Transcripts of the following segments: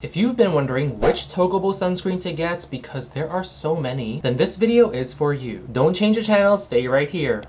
If you've been wondering which Tocobo sunscreen to get because there are so many, then this video is for you. Don't change the channel, stay right here.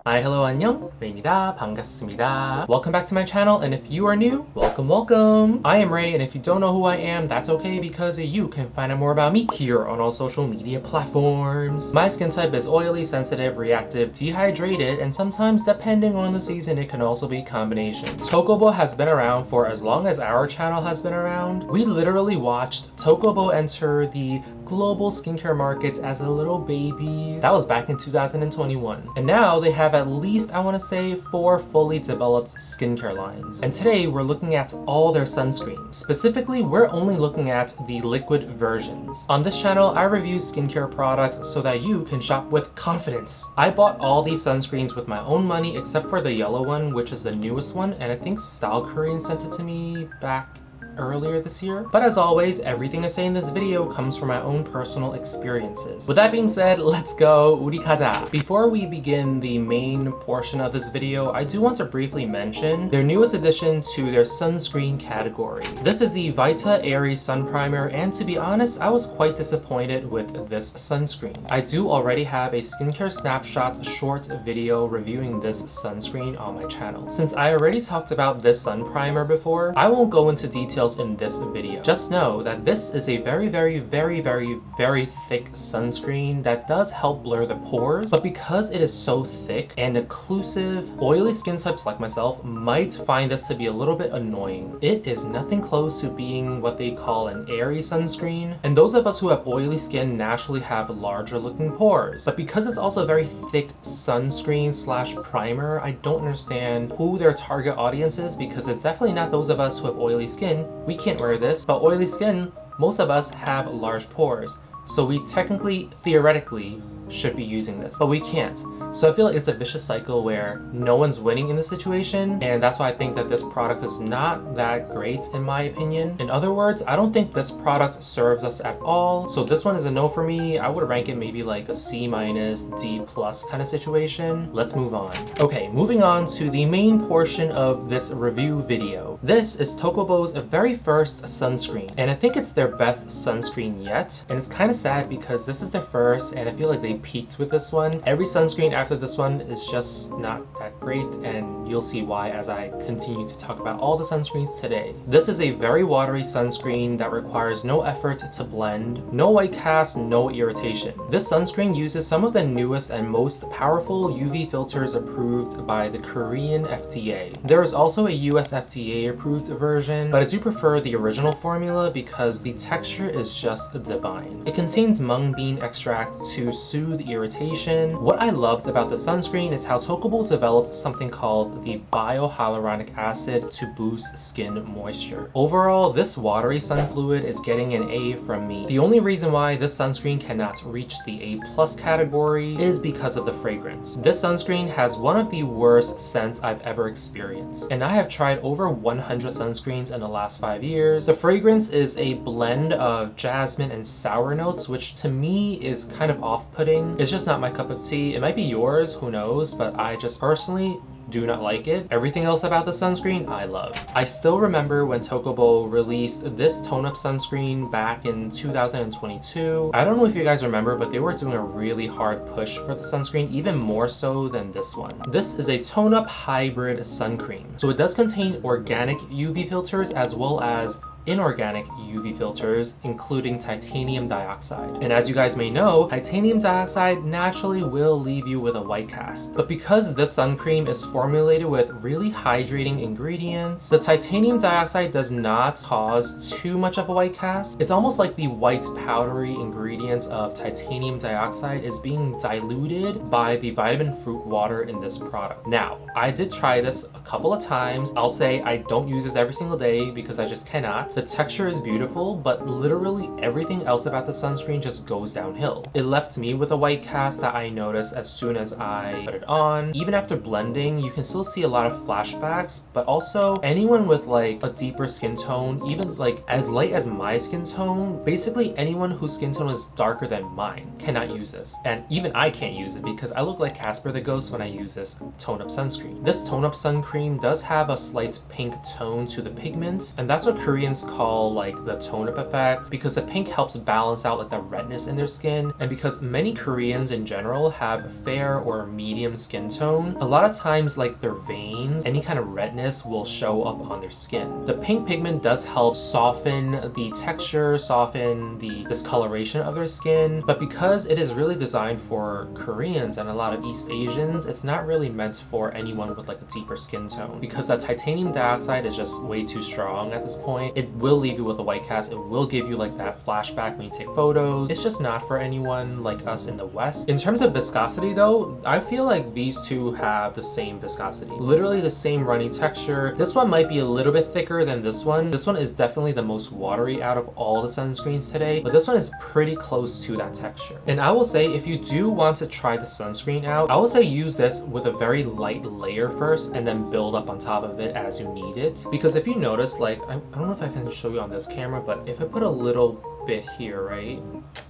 Hi, hello, 안녕, Ray입니다. 반갑습니다. Welcome back to my channel, and if you are new, welcome. I am Ray, and if you don't know who I am, that's okay because you can find out more about me here on all social media platforms. My skin type is oily, sensitive, reactive, dehydrated, and sometimes, depending on the season, it can also be combination. Tocobo has been around for as long as our channel has been around. We literally watched Tocobo enter the global skincare markets as a little baby. That was back in 2021. And now they have at least, I want to say, 4 fully developed skincare lines. And today we're looking at all their sunscreens. Specifically, we're only looking at the liquid versions. On this channel, I review skincare products so that you can shop with confidence. I bought all these sunscreens with my own money except for the yellow one, which is the newest one, and I think Style Korean sent it to me back earlier this year. But as always, everything I say in this video comes from my own personal experiences. With that being said, let's go 우리 가자. Before we begin the main portion of this video, I do want to briefly mention their newest addition to their sunscreen category. This is the Vita Airy Sun Primer, and to be honest, I was quite disappointed with this sunscreen. I do already have a skincare snapshot short video reviewing this sunscreen on my channel. Since I already talked about this sun primer before, I won't go into details in this video. Just know that this is a very thick sunscreen that does help blur the pores, but because it is so thick and occlusive, oily skin types like myself might find this to be a little bit annoying. It is nothing close to being what they call an airy sunscreen, and those of us who have oily skin naturally have larger looking pores. But because it's also a very thick sunscreen slash primer, I don't understand who their target audience is, because it's definitely not those of us who have oily skin. We can't wear this, but oily skin, most of us have large pores. So we technically, theoretically, should be using this, but we can't. So I feel like it's a vicious cycle where no one's winning in this situation, and that's why I think that this product is not that great in my opinion. In other words, I don't think this product serves us at all. So this one is a no for me. I would rank it maybe like a C-, D+ kind of situation. Let's move on. Okay, moving on to the main portion of this review video. This is Tocobo's very first sunscreen, and I think it's their best sunscreen yet. And it's kind of sad because this is their first, and I feel like they peaked with this one. Every sunscreen after this one is just not that great, and you'll see why as I continue to talk about all the sunscreens today. This is a very watery sunscreen that requires no effort to blend, no white cast, no irritation. This sunscreen uses some of the newest and most powerful UV filters approved by the Korean FDA. There is also a US FDA approved version, but I do prefer the original formula because the texture is just divine. It contains mung bean extract to soothe irritation. What I loved about the sunscreen is how Tocobo developed something called the biohyaluronic acid to boost skin moisture. Overall, this watery sun fluid is getting an A from me. The only reason why this sunscreen cannot reach the A+ category is because of the fragrance. This sunscreen has one of the worst scents I've ever experienced, and I have tried over 100 sunscreens in the last 5 years. The fragrance is a blend of jasmine and sour notes, which to me is kind of off-putting. It's just not my cup of tea. It might be yours, who knows, but I just personally do not like it. Everything else about the sunscreen, I love. I still remember when Tocobo released this tone-up sunscreen back in 2022. I don't know if you guys remember, but they were doing a really hard push for the sunscreen, even more so than this one. This is a tone-up hybrid sun cream. So it does contain organic UV filters as well as inorganic UV filters, including titanium dioxide. And as you guys may know, titanium dioxide naturally will leave you with a white cast. But because this sun cream is formulated with really hydrating ingredients, the titanium dioxide does not cause too much of a white cast. It's almost like the white powdery ingredients of titanium dioxide is being diluted by the vitamin fruit water in this product. Now, I did try this a couple of times. I'll say I don't use this every single day because I just cannot. The texture is beautiful, but literally everything else about the sunscreen just goes downhill. It left me with a white cast that I noticed as soon as I put it on. Even after blending, you can still see a lot of flashbacks, but also anyone with like a deeper skin tone, even like as light as my skin tone, basically anyone whose skin tone is darker than mine cannot use this. And even I can't use it because I look like Casper the Ghost when I use this tone-up sunscreen. This tone-up sun cream does have a slight pink tone to the pigment, and that's what Koreans call like the tone-up effect, because the pink helps balance out like the redness in their skin, and because many Koreans in general have fair or medium skin tone, a lot of times like their veins, any kind of redness will show up on their skin. The pink pigment does help soften the texture, soften the discoloration of their skin, but because it is really designed for Koreans and a lot of East Asians, it's not really meant for anyone with like a deeper skin tone, because that titanium dioxide is just way too strong at this point. It will leave you with a white cast. It will give you like that flashback when you take photos. It's just not for anyone like us in the West. In terms of viscosity though, I feel like these two have the same viscosity. Literally the same runny texture. This one might be a little bit thicker than this one. This one is definitely the most watery out of all the sunscreens today, but this one is pretty close to that texture. And I will say, if you do want to try the sunscreen out, I would say use this with a very light layer first and then build up on top of it as you need it. Because if you notice, like, I don't know if I can show you on this camera, but if I put a little bit here, right?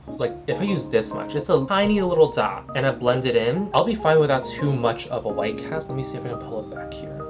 Like if I use this much, it's a tiny little dot, and I blend it in, I'll be fine without too much of a white cast. Let me see if I can pull it back here.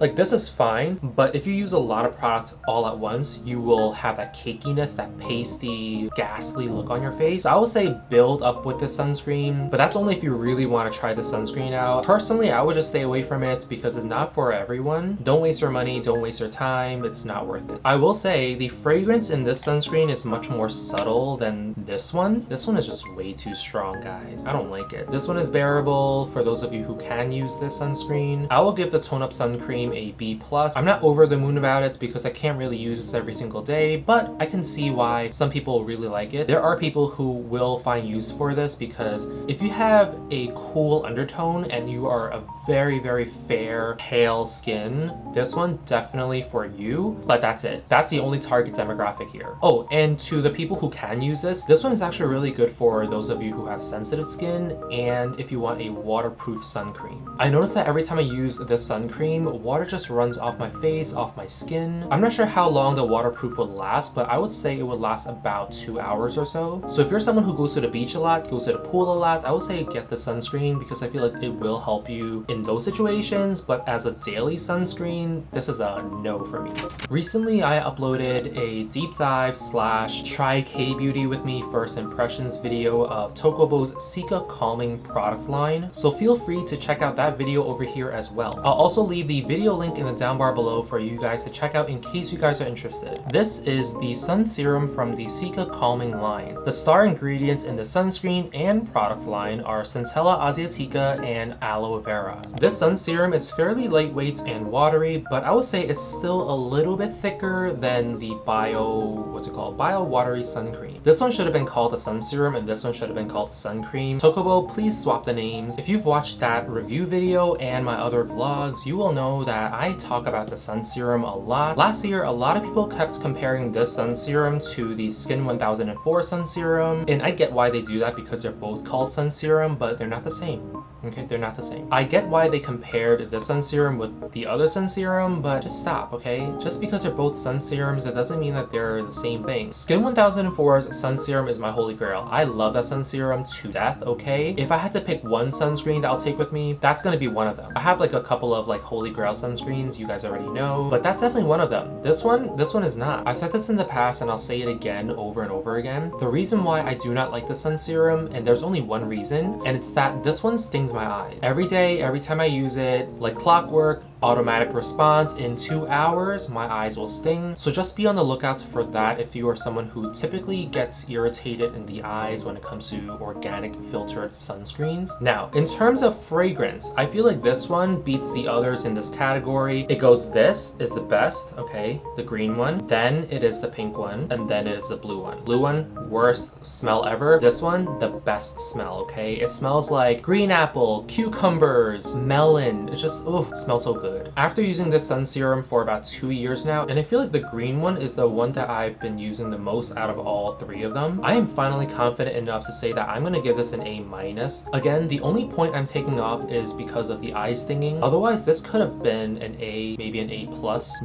Like this is fine, but if you use a lot of product all at once, you will have that cakiness, that pasty, ghastly look on your face. So I would say build up with this sunscreen, but that's only if you really want to try the sunscreen out. Personally, I would just stay away from it because it's not for everyone. Don't waste your money, don't waste your time. It's not worth it. I will say the fragrance in this sunscreen is much more subtle than this one. This one is just way too strong, guys. I don't like it. This one is bearable for those of you who can use this sunscreen. I will give the Tone Up Sun Cream a B+. I'm not over the moon about it because I can't really use this every single day, but I can see why some people really like it. There are people who will find use for this because if you have a cool undertone and you are a very, very fair, pale skin, this one definitely for you, but that's it. That's the only target demographic here. Oh, and to the people who can use this one is actually really good for those of you who have sensitive skin and if you want a waterproof sun cream. I noticed that every time I use this sun cream, water just runs off my face, off my skin. I'm not sure how long the waterproof will last, but I would say it would last about 2 hours or so. So if you're someone who goes to the beach a lot, goes to the pool a lot, I would say get the sunscreen because I feel like it will help you in those situations, but as a daily sunscreen, this is a no for me. Recently, I uploaded a deep dive / try K-beauty with me first impressions video of Tocobo's Cica calming products line, so feel free to check out that video over here as well. I'll also leave the video link in the down bar below for you guys to check out in case you guys are interested. This is the sun serum from the Cica calming line. The star ingredients in the sunscreen and products line are Centella asiatica and aloe vera. This sun serum is fairly lightweight and watery, but I would say it's still a little bit thicker than the Bio Watery sun cream. This one should have been called a sun serum and this one should have been called sun cream. Tocobo, please swap the names. If you've watched that review video and my other vlogs, you will know that I talk about the sun serum a lot. Last year, a lot of people kept comparing this sun serum to the Skin 1004 sun serum, and I get why they do that because they're both called sun serum, but they're not the same. Okay, they're not the same. I get why they compared this sun serum with the other sun serum, but just stop, okay? Just because they're both sun serums, it doesn't mean that they're the same thing. Skin 1004's sun serum is my holy grail. I love that sun serum to death, okay? If I had to pick one sunscreen that I'll take with me, that's gonna be one of them. I have like a couple of like holy grail sunscreens, you guys already know, but that's definitely one of them. This one is not. I've said this in the past and I'll say it again over and over again. The reason why I do not like the sun serum, and there's only one reason, and it's that this one stings my eyes. Every day, every time I use it, like clockwork, automatic response, in 2 hours, my eyes will sting. So just be on the lookout for that if you are someone who typically gets irritated in the eyes when it comes to organic filtered sunscreens. Now, in terms of fragrance, I feel like this one beats the others in this category. It goes, this is the best, okay, the green one, then it is the pink one, and then it is the blue one. Blue one, worst smell ever. This one, the best smell, okay? It smells like green apple, cucumbers, melon. It just, oh, it smells so good. After using this sun serum for about 2 years now, and I feel like the green one is the one that I've been using the most out of all 3 of them, I am finally confident enough to say that I'm gonna give this an A-. Again, the only point I'm taking off is because of the eye stinging. Otherwise, this could have been an A, maybe an A+.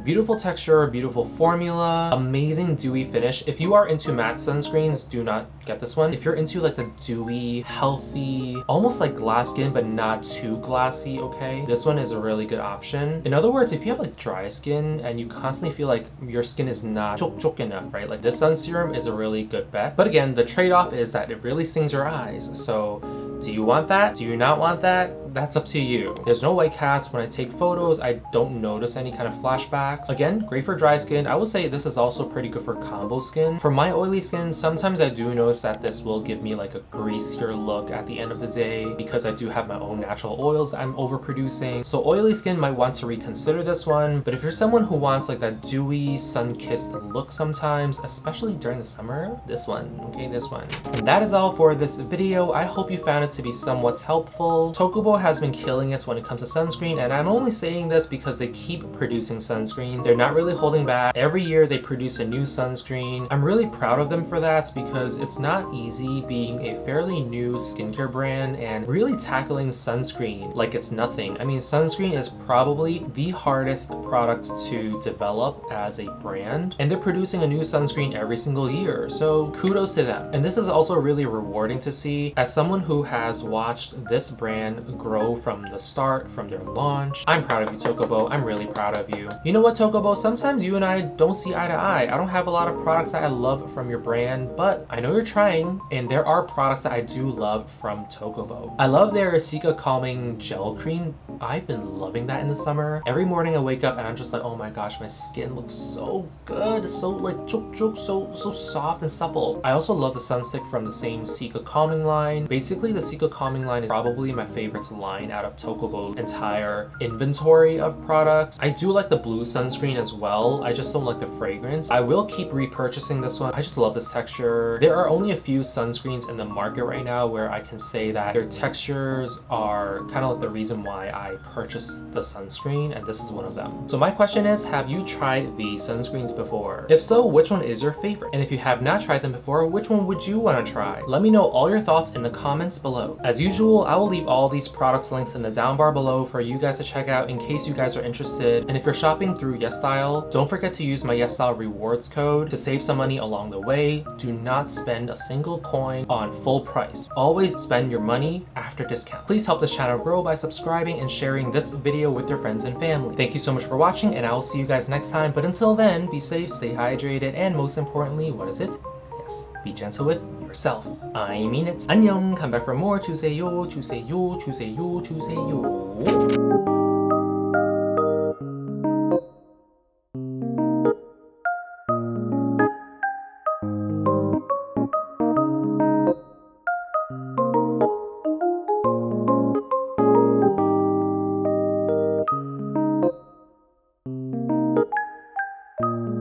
Beautiful texture, beautiful formula, amazing dewy finish. If you are into matte sunscreens, do not get this one. If you're into like the dewy, healthy, almost like glass skin, but not too glassy, okay, this one is a really good option. hydration. In other words, if you have like dry skin and you constantly feel like your skin is not chok enough, right? Like this sun serum is a really good bet. But again, the trade-off is that it really stings your eyes. So do you want that? Do you not want that? That's up to you. There's no white cast. When I take photos, I don't notice any kind of flashbacks. Again, great for dry skin. I would say this is also pretty good for combo skin. For my oily skin, sometimes I do notice that this will give me like a greasier look at the end of the day because I do have my own natural oils that I'm overproducing. So oily skin might want to reconsider this one. But if you're someone who wants like that dewy, sun-kissed look sometimes, especially during the summer, this one, okay, this one. And that is all for this video. I hope you found it to be somewhat helpful. Tocobo has been killing it when it comes to sunscreen, and I'm only saying this because they keep producing sunscreens. They're not really holding back. Every year they produce a new sunscreen. I'm really proud of them for that because it's not easy being a fairly new skincare brand and really tackling sunscreen like it's nothing. I mean, sunscreen is probably the hardest product to develop as a brand, and they're producing a new sunscreen every single year, so kudos to them. And this is also really rewarding to see as someone who has watched this brand grow from the start, from their launch. I'm proud of you, Tocobo. I'm really proud of you. You know what, Tocobo? Sometimes you and I don't see eye to eye. I don't have a lot of products that I love from your brand, but I know you're trying, and there are products that I do love from Tocobo. I love their Cica Calming Gel Cream. I've been loving that in the summer. Every morning I wake up and I'm just like, oh my gosh, my skin looks so good. So like so soft and supple. I also love the sunstick from the same Cica Calming line. Basically, the Cica Calming line is probably my favorite line out of Tocobo's entire inventory of products. I do like the blue sunscreen as well. I just don't like the fragrance. I will keep repurchasing this one. I just love this texture. There are only a few sunscreens in the market right now where I can say that their textures are kind of like the reason why I purchased the sunscreen, and this is one of them. So my question is, have you tried these sunscreens before? If so, which one is your favorite? And if you have not tried them before, which one would you want to try? Let me know all your thoughts in the comments below. As usual, I will leave all these products links in the down bar below for you guys to check out in case you guys are interested. And if you're shopping through YesStyle, don't forget to use my YesStyle rewards code to save some money along the way. Do not spend a single coin on full price. Always spend your money after discount. Please help this channel grow by subscribing and sharing this video with your friends and family. Thank you so much for watching, and I will see you guys next time. But until then, be safe, stay hydrated, and most importantly, what is it? Yes, be gentle with yourself. I mean it. 안녕. Come back for more. 주세요, 주세요, 주세요, 주세요.